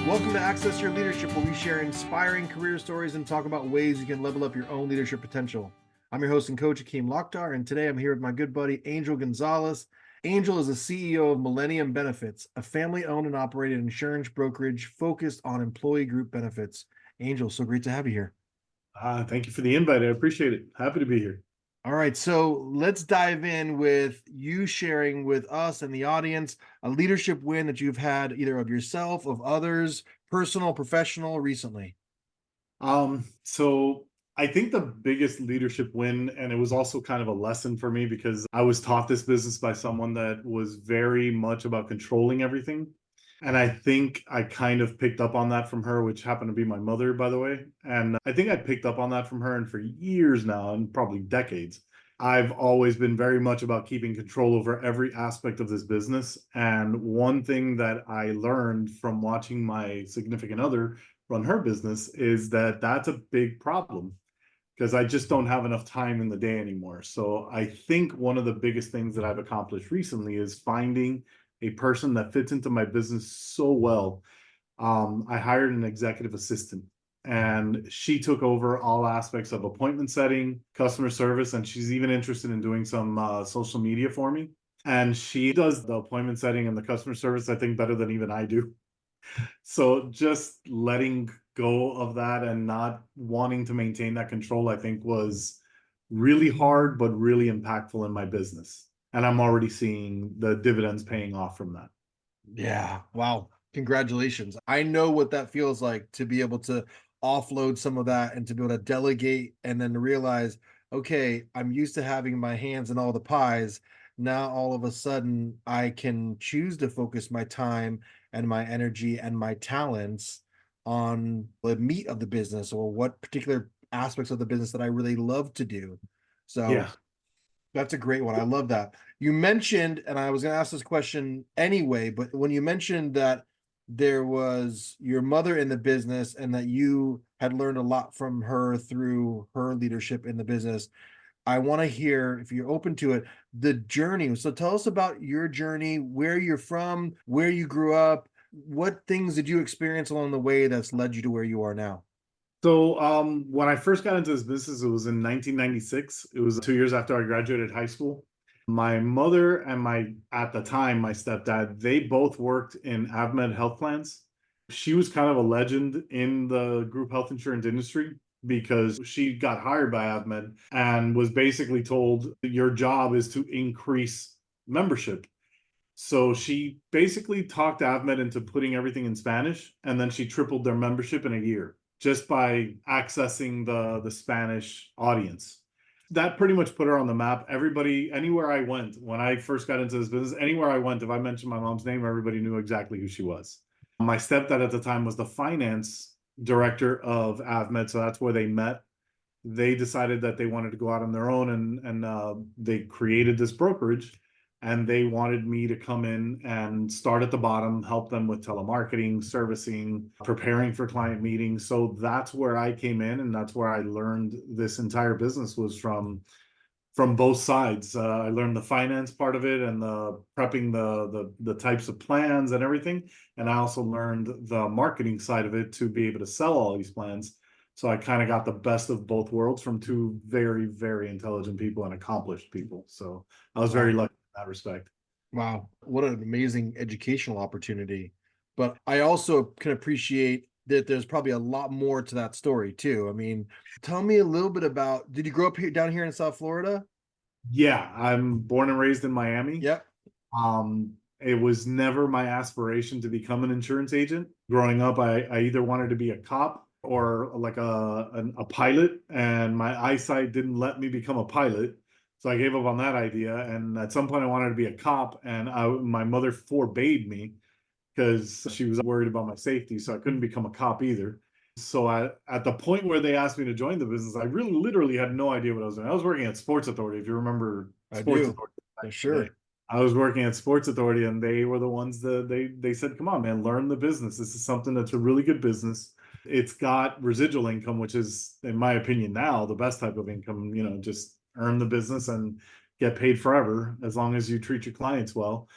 Welcome to Access Your Leadership, where we share inspiring career stories and talk about ways you can level up your own leadership potential. I'm your host and coach, Akeem Lokhtar, and today I'm here with my good buddy, Angel Gonzalez. Angel is the CEO of Millennium Benefits, a family-owned and operated insurance brokerage focused on employee group benefits. Angel, so great to have you here. Thank you for the invite. I appreciate it. Happy to be here. All right, so let's dive in with you sharing with us and the audience a leadership win that you've had either of yourself, of others, personal, professional, recently. So I think the biggest leadership win, and it was also kind of a lesson for me because I was taught this business by someone that was very much about controlling everything. And I think I kind of picked up on that from her, which happened to be my mother, by the way. And I think I picked up on that from her. And for years now, and probably decades, I've always been very much about keeping control over every aspect of this business. And one thing that I learned from watching my significant other run her business is that that's a big problem because I just don't have enough time in the day anymore. So I think one of the biggest things that I've accomplished recently is finding a person that fits into my business so well. I hired an executive assistant and she took over all aspects of appointment setting, customer service, and she's even interested in doing some social media for me. And she does the appointment setting and the customer service, I think, better than even I do. So just letting go of that and not wanting to maintain that control, I think, was really hard, but really impactful in my business. And I'm already seeing the dividends paying off from that. Yeah. Wow. Congratulations. I know what that feels like to be able to offload some of that and to be able to delegate and then realize, okay, I'm used to having my hands in all the pies. Now, all of a sudden, I can choose to focus my time and my energy and my talents on the meat of the business or what particular aspects of the business that I really love to do. So, Yeah. that's a great one. I love that. You mentioned, and I was going to ask this question anyway, but when you mentioned that there was your mother in the business and that you had learned a lot from her through her leadership in the business, I want to hear, if you're open to it, the journey. So tell us about your journey, where you're from, where you grew up, what things did you experience along the way that's led you to where you are now? So when I first got into this business, it was in 1996. It was 2 years after I graduated high school. My mother and at the time, my stepdad, they both worked in AvMed health plans. She was kind of a legend in the group health insurance industry because she got hired by AvMed and was basically told your job is to increase membership. So she basically talked AvMed into putting everything in Spanish, and then she tripled their membership in a year just by accessing the Spanish audience. That pretty much put her on the map. Everybody, anywhere I went, when I first got into this business, anywhere I went, if I mentioned my mom's name, everybody knew exactly who she was. My stepdad at the time was the finance director of AvMed, so that's where they met. They decided that they wanted to go out on their own, and they created this brokerage, and they wanted me to come in and start at the bottom, help them with telemarketing, servicing, preparing for client meetings. So that's where I came in, and that's where I learned this entire business was from both sides. I learned the finance part of it and the prepping the types of plans and everything, and I also learned the marketing side of it to be able to sell all these plans. So I kind of got the best of both worlds from two very, very intelligent people and accomplished people. So I was very Wow. lucky in that respect. Wow, what an amazing educational opportunity. But I also can appreciate that there's probably a lot more to that story too. I mean, tell me a little bit about, did you grow up here down here in South Florida? Yeah, I'm born and raised in Miami. Yep. It was never my aspiration to become an insurance agent. Growing up, I either wanted to be a cop or like a pilot, and my eyesight didn't let me become a pilot. So I gave up on that idea. And at some point, I wanted to be a cop, and my mother forbade me because she was worried about my safety. So I couldn't become a cop either. So at the point where they asked me to join the business, I really literally had no idea what I was doing. I was working at Sports Authority, if you remember I Sports do. Authority back For in the day. sure. I was working at Sports Authority, and they were the ones that they said, "Come on, man, learn the business. This is something that's a really good business. It's got residual income, which is, in my opinion, now the best type of income. Just earn the business and get paid forever as long as you treat your clients well."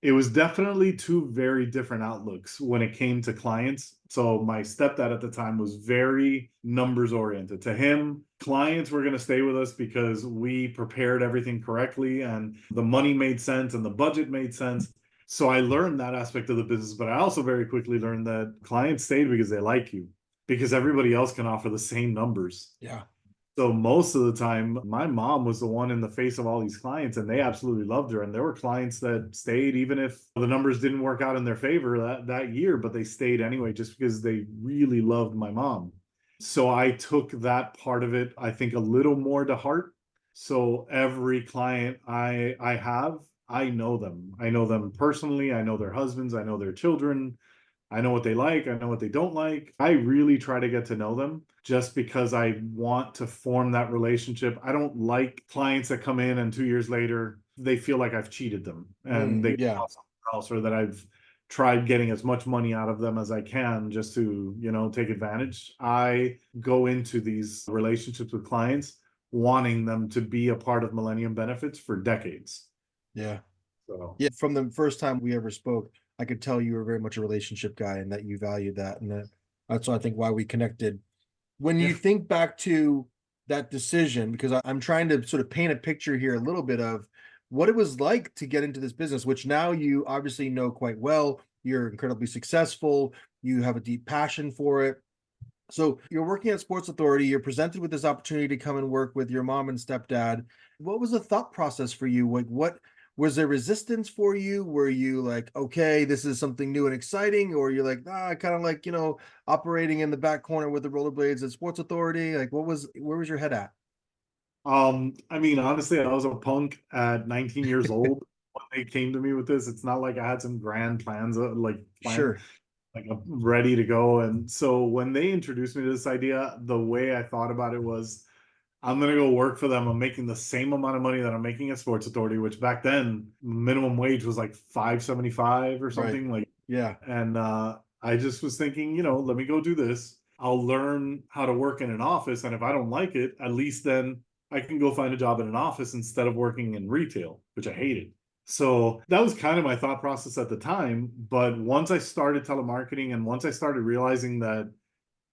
It was definitely two very different outlooks when it came to clients. So my stepdad at the time was very numbers oriented. To him, clients were going to stay with us because we prepared everything correctly and the money made sense and the budget made sense. So I learned that aspect of the business, but I also very quickly learned that clients stayed because they like you, because everybody else can offer the same numbers. Yeah. So most of the time, my mom was the one in the face of all these clients, and they absolutely loved her. And there were clients that stayed even if the numbers didn't work out in their favor that year, but they stayed anyway just because they really loved my mom. So I took that part of it, I think, a little more to heart. So every client I have, I know them. I know them personally. I know their husbands. I know their children. I know what they like. I know what they don't like. I really try to get to know them just because I want to form that relationship. I don't like clients that come in and 2 years later, they feel like I've cheated them and they Yeah. want something else, or that I've tried getting as much money out of them as I can just to, take advantage. I go into these relationships with clients wanting them to be a part of Millennium Benefits for decades. Yeah. So, Yeah. From the first time we ever spoke, I could tell you were very much a relationship guy and that you valued that. And that's, I think, why we connected. When yeah. you think back to that decision, because I'm trying to sort of paint a picture here a little bit of what it was like to get into this business, which now you obviously know quite well. You're incredibly successful. You have a deep passion for it. So you're working at Sports Authority. You're presented with this opportunity to come and work with your mom and stepdad. What was the thought process for you? Like, what was there resistance for you? Were you like, okay, this is something new and exciting, or you're like, I kind of like, operating in the back corner with the rollerblades at Sports Authority? Like, where was your head at? I mean, honestly, I was a punk at 19 years old when they came to me with this. It's not like I had some grand plans, Sure. like I'm ready to go. And so when they introduced me to this idea, the way I thought about it was, I'm gonna go work for them. I'm making the same amount of money that I'm making at Sports Authority, which back then minimum wage was like 575 or Right. something. Like, Yeah. and I just was thinking, let me go do this. I'll learn how to work in an office, and if I don't like it, at least then I can go find a job in an office instead of working in retail, which I hated. So that was kind of my thought process at the time. But once I started telemarketing and once I started realizing that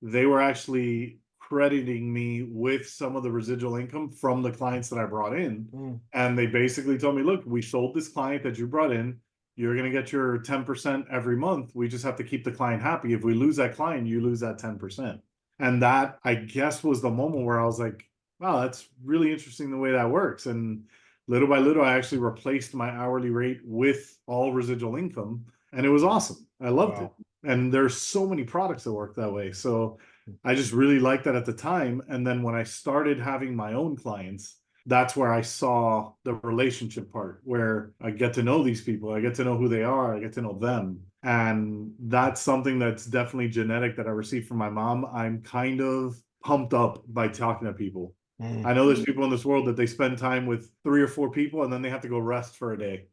they were actually crediting me with some of the residual income from the clients that I brought in. Mm. And they basically told me, look, we sold this client that you brought in. You're going to get your 10% every month. We just have to keep the client happy. If we lose that client, you lose that 10%. And that, I guess, was the moment where I was like, wow, that's really interesting the way that works. And little by little, I actually replaced my hourly rate with all residual income. And it was awesome. I loved it. Wow. And there's so many products that work that way. So I just really liked that at the time. And then when I started having my own clients, that's where I saw the relationship part, where I get to know these people, I get to know who they are, I get to know them. And that's something that's definitely genetic that I received from my mom. I'm kind of pumped up by talking to people. Mm. I know there's people in this world that they spend time with 3 or 4 people and then they have to go rest for a day.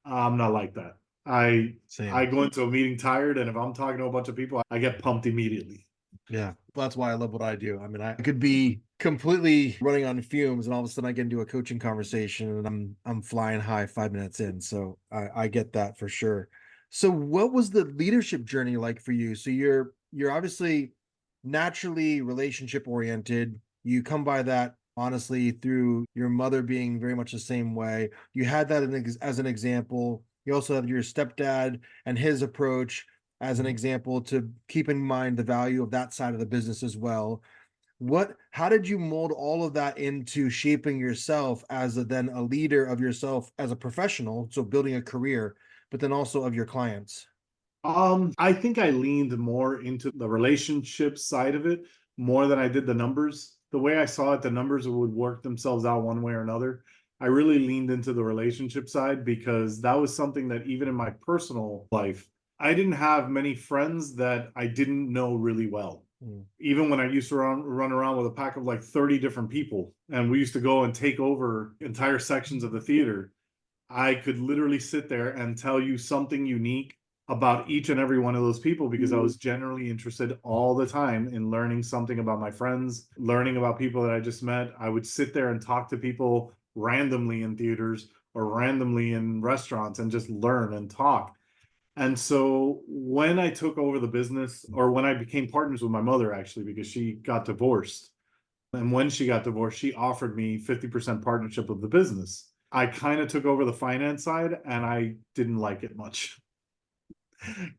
I'm not like that. I Same. go into a meeting tired, and if I'm talking to a bunch of people, I get pumped immediately. Yeah, that's why I love what I do. I mean, I could be completely running on fumes, and all of a sudden I get into a coaching conversation, and I'm flying high 5 minutes in. So I get that for sure. So, what was the leadership journey like for you? So you're obviously naturally relationship oriented. You come by that honestly through your mother being very much the same way. You had that as an example. You also have your stepdad and his approach as an example to keep in mind the value of that side of the business as well. How did you mold all of that into shaping yourself as then a leader of yourself as a professional, so building a career, but then also of your clients? I think I leaned more into the relationship side of it more than I did the numbers. The way I saw it, the numbers would work themselves out one way or another. I really leaned into the relationship side because that was something that even in my personal life, I didn't have many friends that I didn't know really well. Mm. Even when I used to run around with a pack of like 30 different people and we used to go and take over entire sections of the theater, I could literally sit there and tell you something unique about each and every one of those people because I was generally interested all the time in learning something about my friends, learning about people that I just met. I would sit there and talk to people randomly in theaters or randomly in restaurants and just learn and talk. And so when I took over the business, or when I became partners with my mother, actually, because she got divorced. And when she got divorced, she offered me 50% partnership of the business. I kind of took over the finance side and I didn't like it much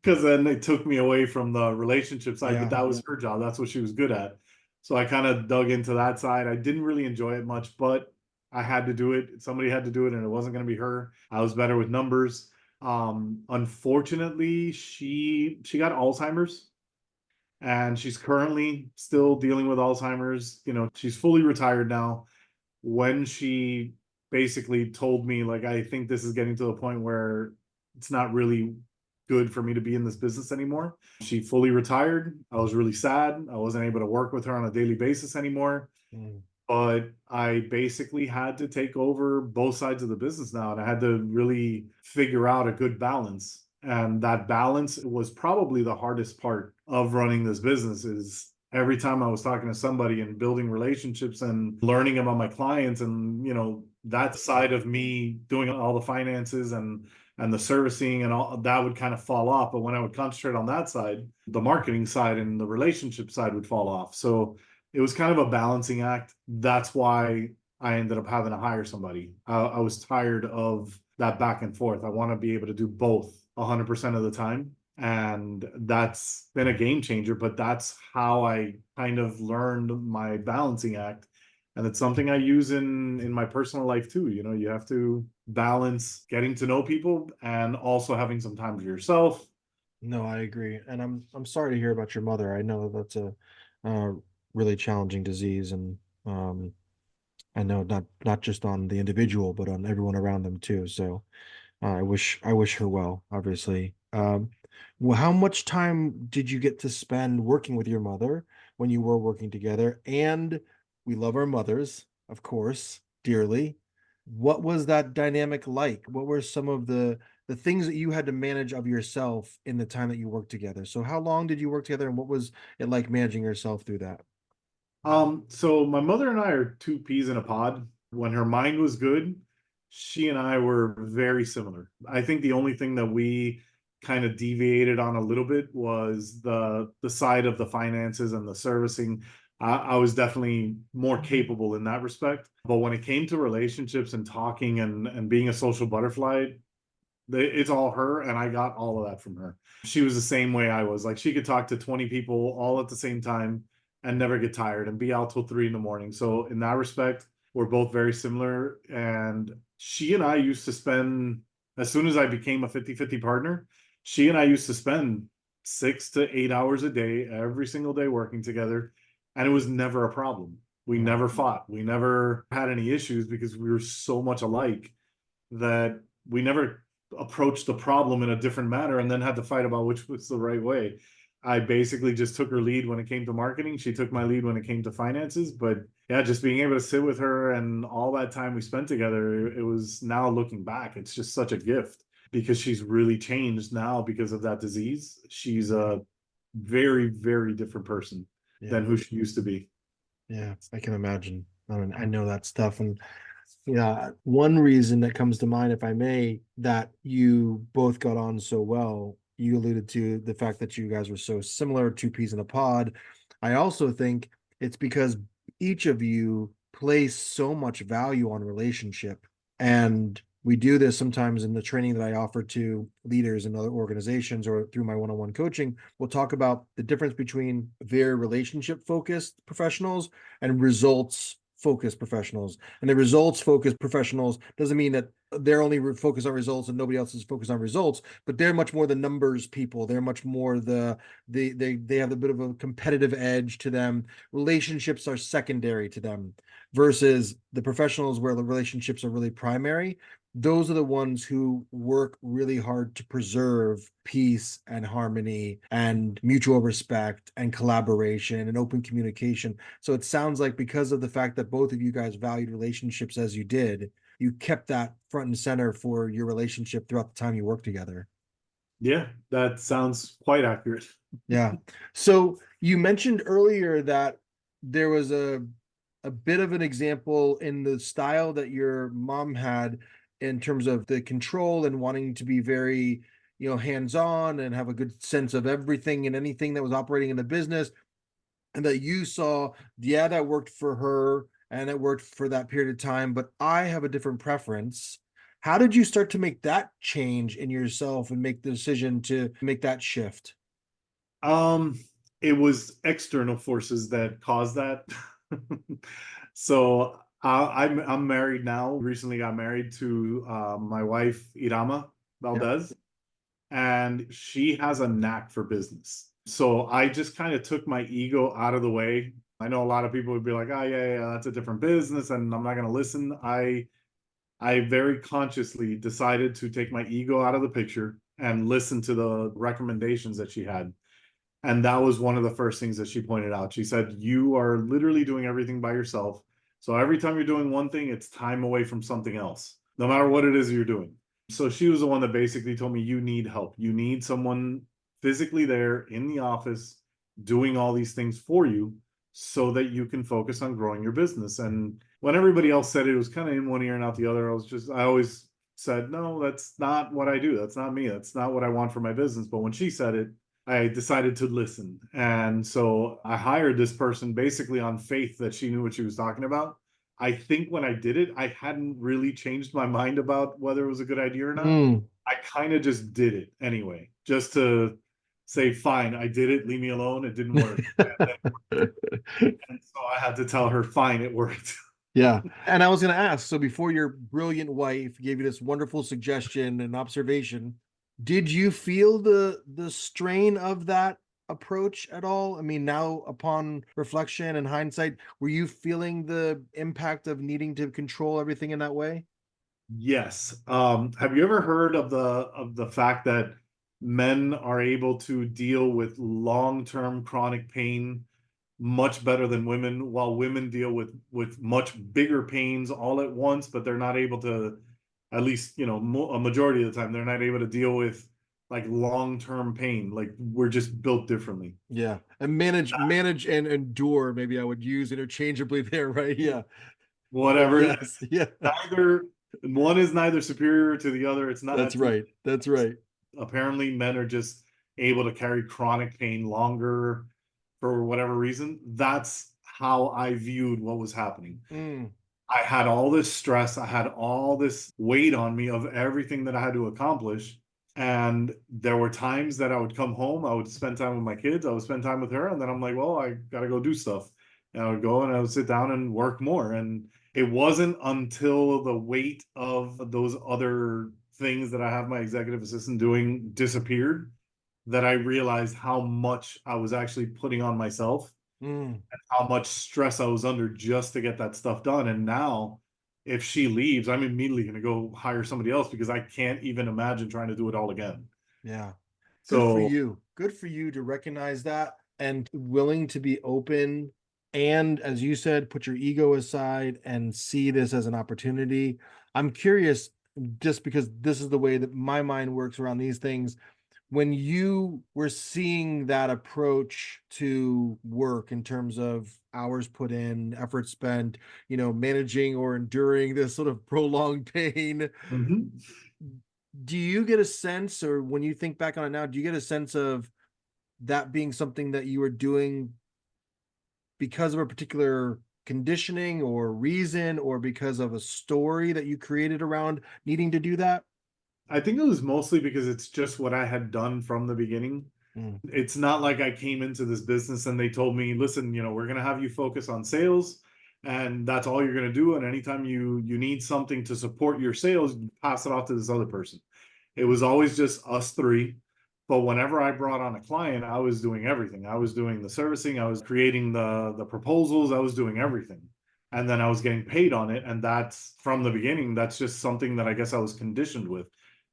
because then it took me away from the relationship side, but Yeah. that was her job. That's what she was good at. So I kind of dug into that side. I didn't really enjoy it much, but I had to do it. Somebody had to do it, and it wasn't going to be her. I was better with numbers. Unfortunately, she got Alzheimer's, and she's currently still dealing with Alzheimer's. You know, she's fully retired now. When she basically told me, like, I think this is getting to the point where it's not really good for me to be in this business anymore. She fully retired. I was really sad. I wasn't able to work with her on a daily basis anymore. Mm. But I basically had to take over both sides of the business now, and I had to really figure out a good balance. And that balance was probably the hardest part of running this business. Is every time I was talking to somebody and building relationships and learning about my clients, and that side of me doing all the finances and the servicing and all that would kind of fall off. But when I would concentrate on that side, the marketing side and the relationship side would fall off. So it was kind of a balancing act. That's why I ended up having to hire somebody. I was tired of that back and forth. I want to be able to do both 100% of the time. And that's been a game changer, but that's how I kind of learned my balancing act. And it's something I use in my personal life too. You have to balance getting to know people and also having some time for yourself. No, I agree. And I'm sorry to hear about your mother. I know that's a uh, really challenging disease, and um I know not just on the individual, but on everyone around them too. So I wish her well, obviously. Well, how much time did you get to spend working with your mother when you were working together? And we love our mothers, of course, dearly. What was that dynamic like? What were some of the things that you had to manage of yourself in the time that you worked together? So how long did you work together, and what was it like managing yourself through that? So my mother and I are two peas in a pod. When her mind was good, she and I were very similar. I think the only thing that we kind of deviated on a little bit was the side of the finances and the servicing. I was definitely more capable in that respect. But when it came to relationships and talking and being a social butterfly, it's all her, and I got all of that from her. She was the same way I was. Like, she could talk to 20 people all at the same time and never get tired and be out till 3 in the morning. So in that respect, we're both very similar. And she and I used to spend, as soon as I became a 50-50 partner, she and I used to spend 6 to 8 hours a day, every single day working together. And it was never a problem. We Yeah. never fought. We never had any issues because we were so much alike that we never approached the problem in a different manner and then had to fight about which was the right way. I basically just took her lead when it came to marketing. She took my lead when it came to finances. But yeah, just being able to sit with her and all that time we spent together, it was, now looking back, it's just such a gift because she's really changed now because of that disease. She's a very, very different person Yeah. than who she used to be. Yeah, I can imagine. I mean, I know that stuff. And yeah, one reason that comes to mind, if I may, that you both got on so well, you alluded to the fact that you guys were so similar, two peas in a pod. I also think it's because each of you place so much value on relationship. And we do this sometimes in the training that I offer to leaders in other organizations or through my one-on-one coaching. We'll talk about the difference between very relationship focused professionals and results focused professionals. And the results focused professionals doesn't mean that they're only focused on results and nobody else is focused on results, but they're much more the numbers people. They're much more they have a bit of a competitive edge to them. Relationships are secondary to them versus the professionals where the relationships are really primary. Those are the ones who work really hard to preserve peace and harmony and mutual respect and collaboration and open communication. So it sounds like because of the fact that both of you guys valued relationships as you did, you kept that front and center for your relationship throughout the time you worked together. Yeah, that sounds quite accurate. Yeah. So you mentioned earlier that there was a bit of an example in the style that your mom had in terms of the control and wanting to be very, hands-on and have a good sense of everything and anything that was operating in the business, and that you saw, yeah, that worked for her and it worked for that period of time, but I have a different preference. How did you start to make that change in yourself and make the decision to make that shift? Um, it was external forces that caused that. So I'm married now. Recently got married to my wife Irama Yep. Valdez, and she has a knack for business. So I just kind of took my ego out of the way. I know a lot of people would be like, "Oh yeah, that's a different business," and I'm not going to listen. I very consciously decided to take my ego out of the picture and listen to the recommendations that she had. And that was one of the first things that she pointed out. She said, "You are literally doing everything by yourself. So every time you're doing one thing, it's time away from something else, no matter what it is you're doing." So she was the one that basically told me, "You need help. You need someone physically there in the office doing all these things for you so that you can focus on growing your business." And when everybody else said it was kind of in one ear and out the other, I always said, "No, that's not what I do. That's not me. That's not what I want for my business." But when she said it, I decided to listen. And so I hired this person basically on faith that she knew what she was talking about. I think when I did it, I hadn't really changed my mind about whether it was a good idea or not. Mm. I kind of just did it anyway, just to say, fine, I did it, leave me alone. It didn't work. And so I had to tell her, fine, it worked. Yeah. And I was going to ask, so before your brilliant wife gave you this wonderful suggestion and observation, did you feel the strain of that approach at all? I mean, now upon reflection and hindsight, were you feeling the impact of needing to control everything in that way? Yes. Have you ever heard of the fact that men are able to deal with long-term chronic pain much better than women, while women deal with much bigger pains all at once, but they're not able to, at least, a majority of the time, they're not able to deal with like long-term pain. Like we're just built differently. Yeah. And manage and endure, maybe I would use interchangeably there, right? Yeah. But Whatever. yes, yeah. Neither one is neither superior to the other. It's not. That's It's right. That's right. apparently men are just able to carry chronic pain longer for whatever reason. That's how I viewed what was happening. Mm, I had all this stress, I had all this weight on me of everything that I had to accomplish. And there were times that I would come home, I would spend time with my kids, I would spend time with her, and then I'm like, well, I gotta go do stuff. And I would go and I would sit down and work more. And it wasn't until the weight of those other things that I have my executive assistant doing disappeared that I realized how much I was actually putting on myself, mm. how much stress I was under just to get that stuff done. And now, if she leaves, I'm immediately going to go hire somebody else because I can't even imagine trying to do it all again. Yeah. Good for So, you. Good for you to recognize that and willing to be open. And as you said, put your ego aside and see this as an opportunity. I'm curious, just because this is the way that my mind works around these things. When you were seeing that approach to work in terms of hours put in, effort spent, managing or enduring this sort of prolonged pain, mhm. do you get a sense, or when you think back on it now, do you get a sense of that being something that you were doing because of a particular conditioning or reason, or because of a story that you created around needing to do that? I think it was mostly because it's just what I had done from the beginning. Mm, It's not like I came into this business and they told me, listen, we're going to have you focus on sales and that's all you're going to do. And anytime you need something to support your sales, you pass it off to this other person. It was always just us three. But whenever I brought on a client, I was doing everything. I was doing the servicing, I was creating the proposals, I was doing everything. And then I was getting paid on it. And that's from the beginning, that's just something that I guess I was conditioned with.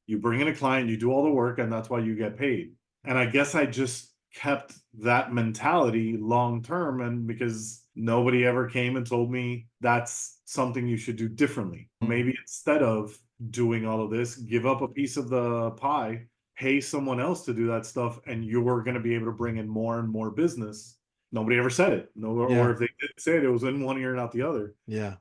You bring in a client, you do all the work, and that's why you get paid. And I guess I just kept that mentality long term. And because nobody ever came and told me that's something you should do differently. mm. Maybe instead of doing all of this, give up a piece of the pie, pay someone else to do that stuff, and you're going to be able to bring in more and more business. Nobody ever said it. No, or Yeah, if they did say it, it was in one ear and out the other. yeah.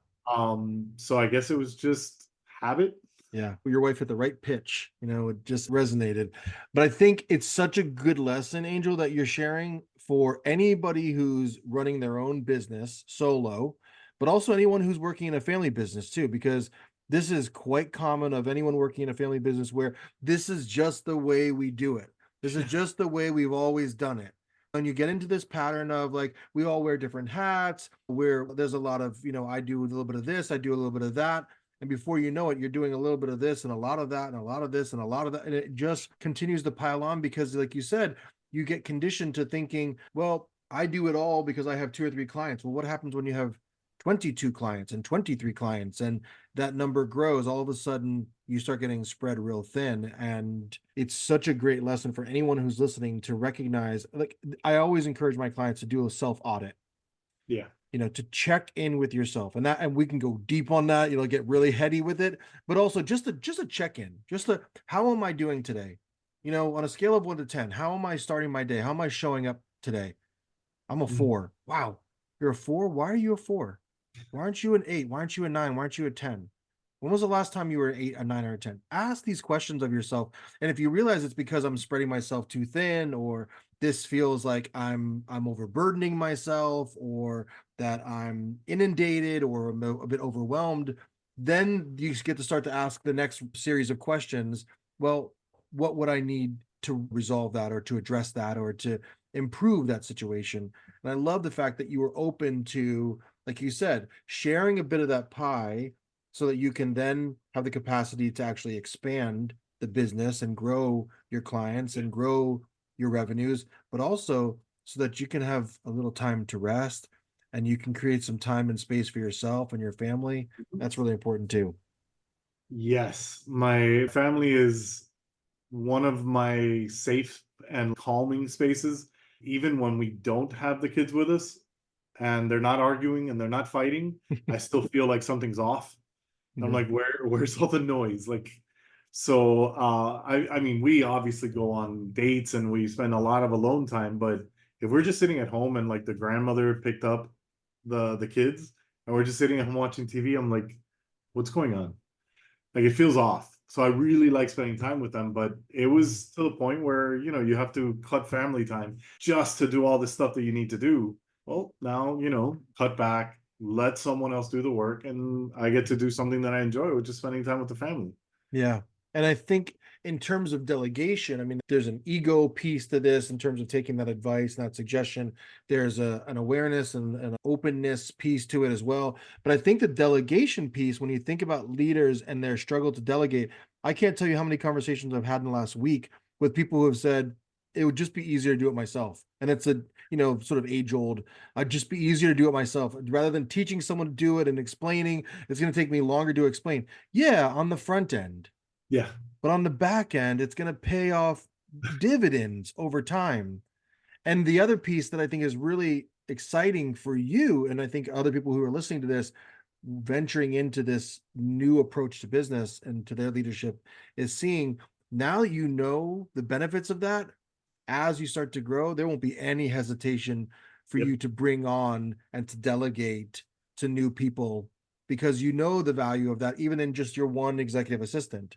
So I guess it was just habit. Yeah, your wife hit the right pitch. It just resonated. But I think it's such a good lesson, Angel, that you're sharing for anybody who's running their own business solo, but also anyone who's working in a family business too, because this is quite common of anyone working in a family business where this is just the way we do it. This is just the way we've always done it. And you get into this pattern of like, we all wear different hats, where there's a lot of, I do a little bit of this, I do a little bit of that. And before you know it, you're doing a little bit of this and a lot of that and a lot of this and a lot of that. And it just continues to pile on because, like you said, you get conditioned to thinking, well, I do it all because I have 2 or 3 clients. Well, what happens when you have 22 clients and 23 clients and that number grows? All of a sudden, you start getting spread real thin. And it's such a great lesson for anyone who's listening to recognize, like, I always encourage my clients to do a self-audit, Yeah. to check in with yourself, and we can go deep on that, get really heady with it, but also just a check in, how am I doing today? On a scale of 1 to 10, how am I starting my day? How am I showing up today? I'm a Mhm. 4. Wow. You're a 4? Why are you a 4? Why aren't you an 8? Why aren't you a 9? Why aren't you a 10? When was the last time you were an 8, a 9, or a 10? Ask these questions of yourself. And if you realize it's because I'm spreading myself too thin, or this feels like I'm overburdening myself, or that I'm inundated or a bit overwhelmed, then you get to start to ask the next series of questions. Well, what would I need to resolve that or to address that or to improve that situation? And I love the fact that you were open to, like you said, sharing a bit of that pie so that you can then have the capacity to actually expand the business and grow your clients and grow your revenues, but also so that you can have a little time to rest and you can create some time and space for yourself and your family. That's really important too. Yes, my family is one of my safe and calming spaces. Even when we don't have the kids with us and they're not arguing and they're not fighting, I still feel like something's off. I'm Yeah. like, where's all the noise? Like, so I mean, we obviously go on dates and we spend a lot of alone time, but if we're just sitting at home and like the grandmother picked up the kids and we're just sitting at home watching TV, I'm like, what's going on? Like it feels off. So I really like spending time with them, but it was to the point where, you have to cut family time just to do all the stuff that you need to do. Well, now, cut back, let someone else do the work, and I get to do something that I enjoy, which is spending time with the family. Yeah. And I think in terms of delegation, I mean, there's an ego piece to this in terms of taking that advice, that suggestion. There's an awareness and an openness piece to it as well. But I think the delegation piece, when you think about leaders and their struggle to delegate, I can't tell you how many conversations I've had in the last week with people who have said, it would just be easier to do it myself. And it's a, sort of age old, I'd just be easier to do it myself rather than teaching someone to do it and explaining. It's going to take me longer to explain. Yeah, on the front end, Yeah. but on the back end, it's going to pay off dividends over time. And the other piece that I think is really exciting for you, and I think other people who are listening to this, venturing into this new approach to business and to their leadership, is seeing now the benefits of that. As you start to grow, there won't be any hesitation for Yep. you to bring on and to delegate to new people because you know the value of that, even in just your one executive assistant.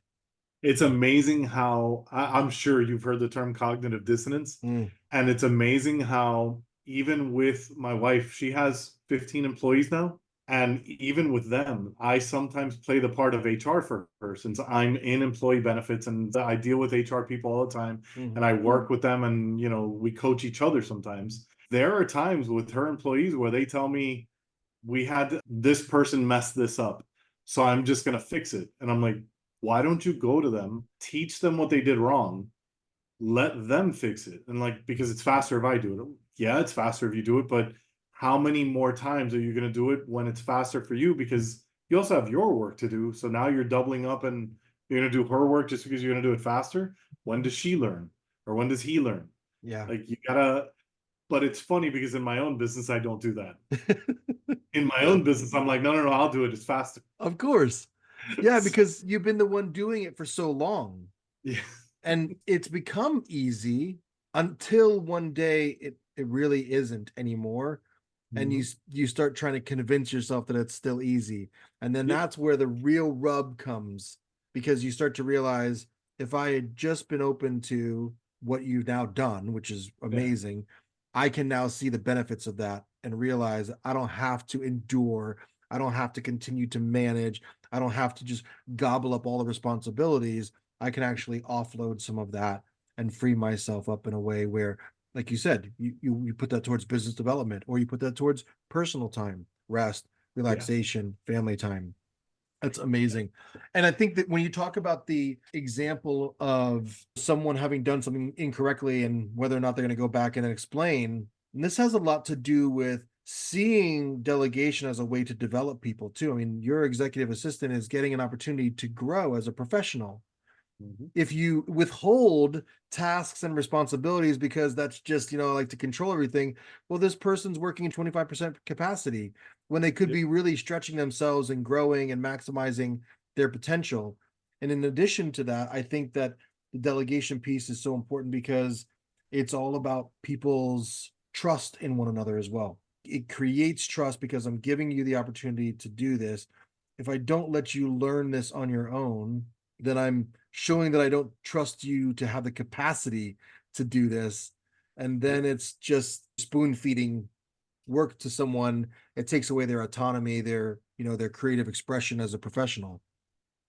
It's amazing how I'm sure you've heard the term cognitive dissonance, Mm, and it's amazing how even with my wife, she has 15 employees now, and even with them, I sometimes play the part of HR for her since I'm in employee benefits and I deal with HR people all the time and mhm. I work with them and we coach each other sometimes. There are times with her employees where they tell me we had this person mess this up. So I'm just going to fix it. And I'm like, why don't you go to them, teach them what they did wrong, let them fix it? And like, because it's faster if I do it. Yeah, it's faster if you do it, but how many more times are you going to do it when it's faster for you? Because you also have your work to do. So now you're doubling up and you're going to do her work just because you're going to do it faster. When does she learn? Or when does he learn? Yeah. Like, you gotta, but it's funny because in my own business, I don't do that. In my own business, I'm like, no, no, no, I'll do it. It's faster. Of course. Yeah, So, because you've been the one doing it for so long yeah. and it's become easy until one day it really isn't anymore. And Mhm. you start trying to convince yourself that it's still easy. And then Yep. that's where the real rub comes. because you start to realize if I had just been open to what you've now done, which is Yeah. amazing, I can now see the benefits of that and realize I don't have to endure. I don't have to continue to manage. I don't have to just gobble up all the responsibilities. I can actually offload some of that and free myself up in a way where, like you said, you put that towards business development, or you put that towards personal time, rest, Yeah. relaxation, family time. That's amazing. And I think that when you talk about the example of someone having done something incorrectly and whether or not they're going to go back and then explain, and this has a lot to do with seeing delegation as a way to develop people too. I mean, your executive assistant is getting an opportunity to grow as a professional. Mhm. If you withhold tasks and responsibilities because that's just, I like to control everything, well, this person's working in 25% capacity when they could Yep. be really stretching themselves and growing and maximizing their potential. And in addition to that, I think that the delegation piece is so important because it's all about people's trust in one another as well. It creates trust because I'm giving you the opportunity to do this. If I don't let you learn this on your own, then I'm showing that I don't trust you to have the capacity to do this. And Yep. then it's just spoon feeding work to someone. It takes away their autonomy, their creative expression as a professional.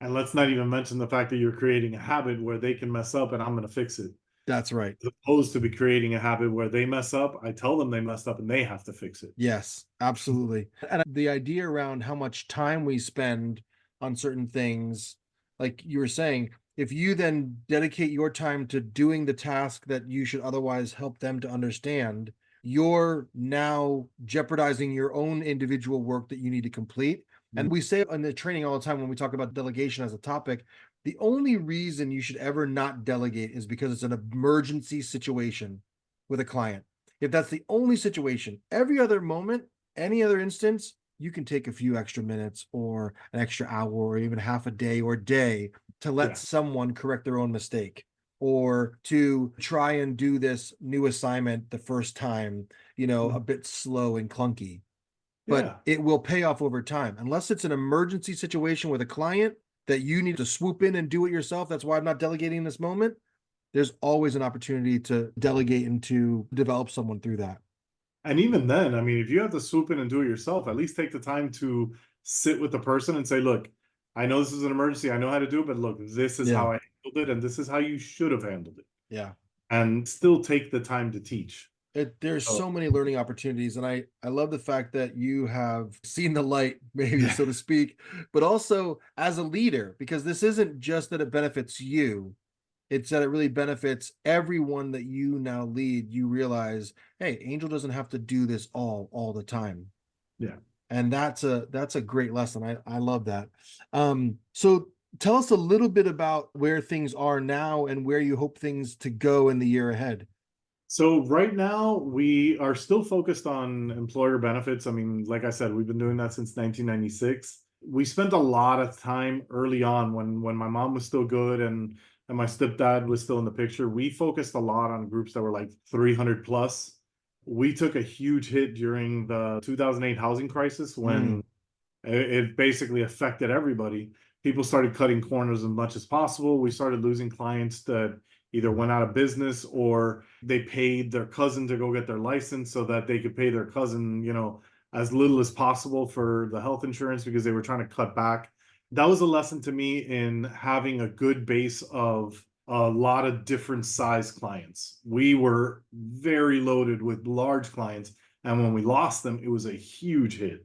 And let's not even mention the fact that you're creating a habit where they can mess up and I'm going to fix it. That's right. As opposed to be creating a habit where they mess up, I tell them they messed up and they have to fix it. Yes, absolutely. And the idea around how much time we spend on certain things, like you were saying, if you then dedicate your time to doing the task that you should otherwise help them to understand, you're now jeopardizing your own individual work that you need to complete. And we say in the training all the time when we talk about delegation as a topic, the only reason you should ever not delegate is because it's an emergency situation with a client. If that's the only situation, every other moment, any other instance, you can take a few extra minutes or an extra hour or even half a day or day to let Yeah. someone correct their own mistake or to try and do this new assignment the first time, a bit slow and clunky. But Yeah. it will pay off over time. Unless it's an emergency situation with a client that you need to swoop in and do it yourself. That's why I'm not delegating in this moment. There's always an opportunity to delegate and to develop someone through that. And even then, I mean, if you have to swoop in and do it yourself, at least take the time to sit with the person and say, look, I know this is an emergency. I know how to do it, but look, this is Yeah. how I handled it, and this is how you should have handled it. Yeah. And still take the time to teach. There's So so many learning opportunities. And I love the fact that you have seen the light, maybe yeah. so to speak, but also as a leader, because this isn't just that it benefits you, it's that it really benefits everyone that you now lead. You realize, hey, Angel doesn't have to do this all the time. Yeah. And that's a great lesson. I love that. So tell us a little bit about where things are now and where you hope things to go in the year ahead. So right now we are still focused on employer benefits. I mean, like I said, we've been doing that since 1996. We spent a lot of time early on when my mom was still good and my stepdad was still in the picture. We focused a lot on groups that were like 300 plus. We took a huge hit during the 2008 housing crisis Mm, when it basically affected everybody. People started cutting corners as much as possible. We started losing clients that either went out of business or they paid their cousin to go get their license so that they could pay their cousin, as little as possible for the health insurance because they were trying to cut back. That was a lesson to me in having a good base of a lot of different size clients. We were very loaded with large clients. And when we lost them, it was a huge hit.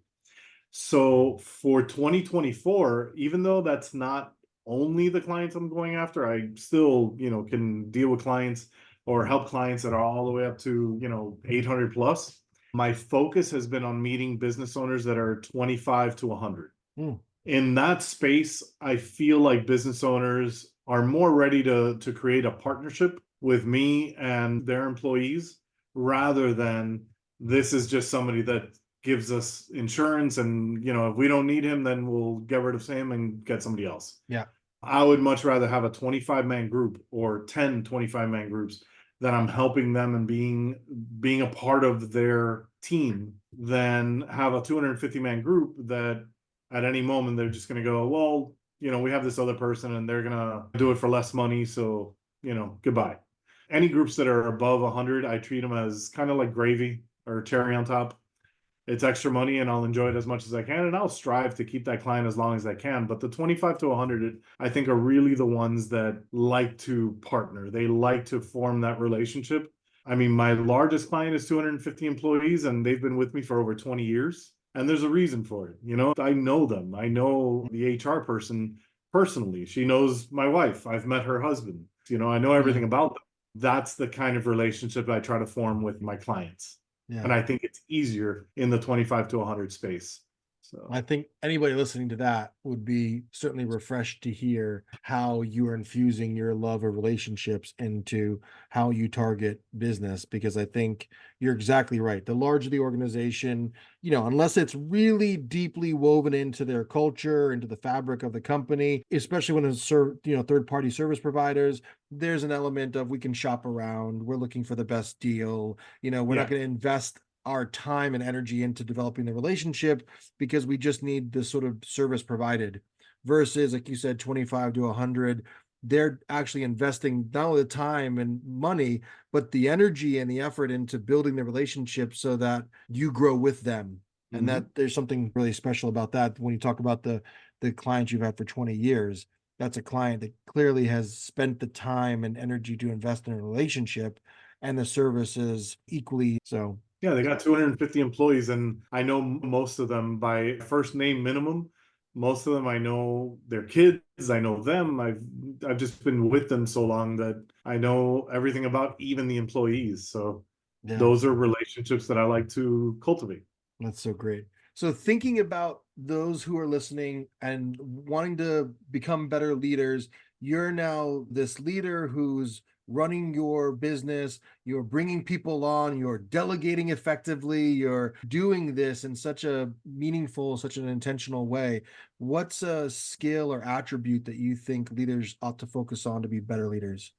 So for 2024, even though that's not only the clients I'm going after, I still, can deal with clients or help clients that are all the way up to, 800 plus. My focus has been on meeting business owners that are 25 to 100. mm, In that space, I feel like business owners are more ready to create a partnership with me and their employees rather than this is just somebody that gives us insurance and if we don't need him then we'll get rid of him and get somebody else. yeah. I would much rather have a 25-man group or 10 25-man groups that I'm helping them and being a part of their team than have a 250-man group that at any moment they're just going to go, well, we have this other person and they're gonna do it for less money, so goodbye. Any groups that are above 100, I treat them as kind of like gravy or cherry on top. It's extra money and I'll enjoy it as much as I can, and I'll strive to keep that client as long as I can. But the 25 to 100, I think, are really the ones that like to partner. They like to form that relationship. I mean, my largest client is 250 employees and they've been with me for over 20 years. And there's a reason for it. I know them. I know the HR person personally. She knows my wife. I've met her husband. I know Yeah. everything about them. That's the kind of relationship I try to form with my clients. Yeah. And I think it's easier in the 25 to 100 space. So, I think anybody listening to that would be certainly refreshed to hear how you are infusing your love of relationships into how you target business, because I think you're exactly right. The larger the organization, unless it's really deeply woven into their culture, into the fabric of the company, especially when it's third party service providers, there's an element of we can shop around, we're looking for the best deal, we're not yeah. going to invest our time and energy into developing the relationship because we just need the sort of service provided, versus like you said, 25 to 100, they're actually investing not only the time and money but the energy and the effort into building the relationship so that you grow with them. And Mm-hmm. that there's something really special about that. When you talk about the clients you've had for 20 years, that's a client that clearly has spent the time and energy to invest in a relationship, and the service is equally so. Yeah, they got 250 employees, and I know most of them by first name minimum. Most of them, I know their kids. I know them. I've just been with them so long that I know everything about even the employees. So Yeah. those are relationships that I like to cultivate. That's so great. So, thinking about those who are listening and wanting to become better leaders, you're now this leader who's running your business, you're bringing people on, you're delegating effectively, you're doing this in such a meaningful, such an intentional way. What's a skill or attribute that you think leaders ought to focus on to be better leaders?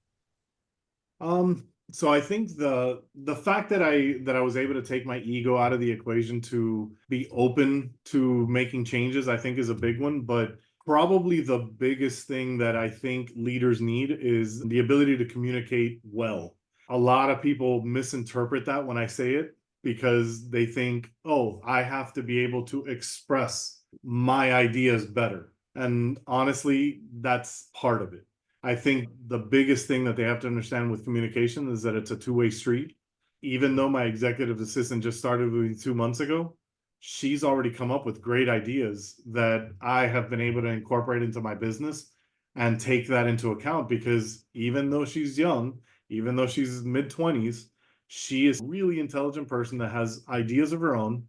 So I think the fact that I was able to take my ego out of the equation to be open to making changes, I think is a big one. But probably the biggest thing that I think leaders need is the ability to communicate well. A lot of people misinterpret that when I say it because they think, oh, I have to be able to express my ideas better. And honestly, that's part of it. I think the biggest thing that they have to understand with communication is that it's a two-way street. Even though my executive assistant just started with me 2 months ago, she's already come up with great ideas that I have been able to incorporate into my business and take that into account because even though she's young, even though she's mid 20s, she is a really intelligent person that has ideas of her own.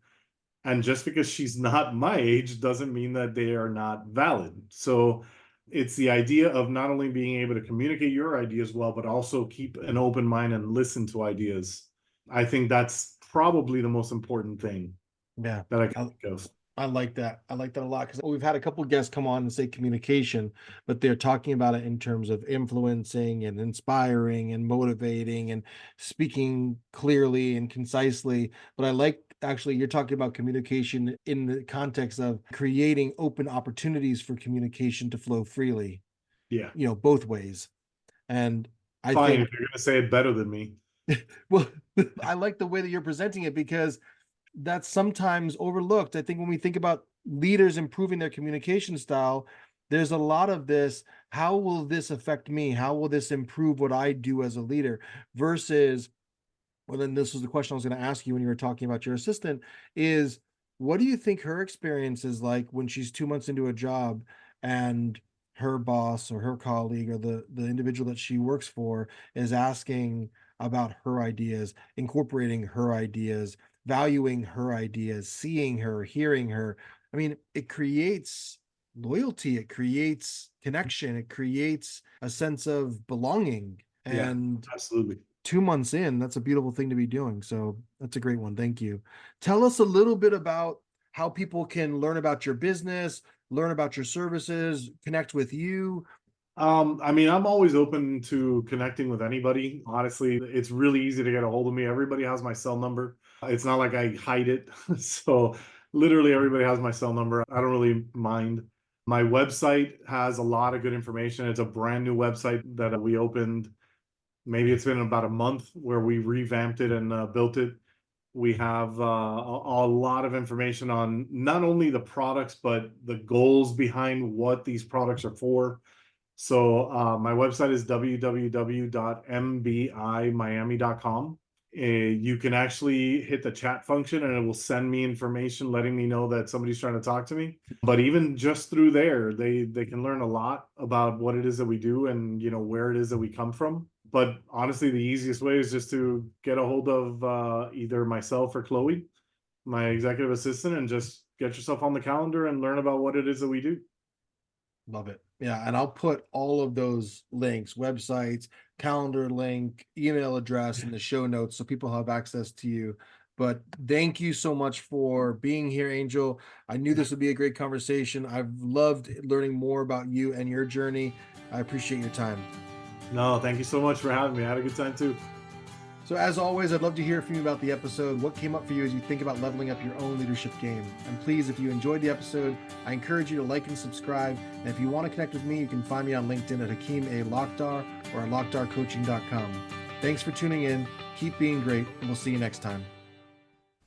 And just because she's not my age doesn't mean that they are not valid. So it's the idea of not only being able to communicate your ideas well, but also keep an open mind and listen to ideas. I think that's probably the most important thing Yeah. that I can I, think of. I like that. I like that a lot because we've had a couple guests come on and say communication, but they're talking about it in terms of influencing and inspiring and motivating and speaking clearly and concisely. But I like actually you're talking about communication in the context of creating open opportunities for communication to flow freely, Yeah. both ways. And I Fine think, if you're going to say it better than me. well, I like the way that you're presenting it because that's sometimes overlooked. I think when we think about leaders improving their communication style, there's a lot of this. How will this affect me? How will this improve what I do as a leader? Versus, well, then this was the question I was going to ask you when you were talking about your assistant is what do you think her experience is like when she's 2 months into a job and her boss or her colleague or the individual that she works for is asking about her ideas, incorporating her ideas, valuing her ideas, seeing her, hearing her. I mean, it creates loyalty, it creates connection, it creates a sense of belonging. Yeah, And absolutely. 2 months in, that's a beautiful thing to be doing. So that's a great one. Thank you. Tell us a little bit about how people can learn about your business, learn about your services, connect with you. I mean, I'm always open to connecting with anybody. Honestly, it's really easy to get a hold of me. Everybody has my cell number. It's not like I hide it. So literally everybody has my cell number. I don't really mind. My website has a lot of good information. It's a brand new website that we opened. Maybe it's been about a month where we revamped it and built it. We have a lot of information on not only the products, but the goals behind what these products are for. So my website is www.mbimiami.com. You can actually hit the chat function and it will send me information letting me know that somebody's trying to talk to me. But even just through there, they can learn a lot about what it is that we do and where it is that we come from. But honestly, the easiest way is just to get a hold of either myself or Chloe, my executive assistant, and just get yourself on the calendar and learn about what it is that we do. Love it. Yeah. And I'll put all of those links, websites, calendar link, email address in the show notes so people have access to you. But thank you so much for being here, Angel. I knew this would be a great conversation. I've loved learning more about you and your journey. I appreciate your time. No, thank you so much for having me. I had a good time too. So as always, I'd love to hear from you about the episode. What came up for you as you think about leveling up your own leadership game? And please, if you enjoyed the episode, I encourage you to like and subscribe. And if you want to connect with me, you can find me on LinkedIn at Hakeem A. Lakhdar or at lakhdarcoaching.com. Thanks for tuning in. Keep being great, and we'll see you next time.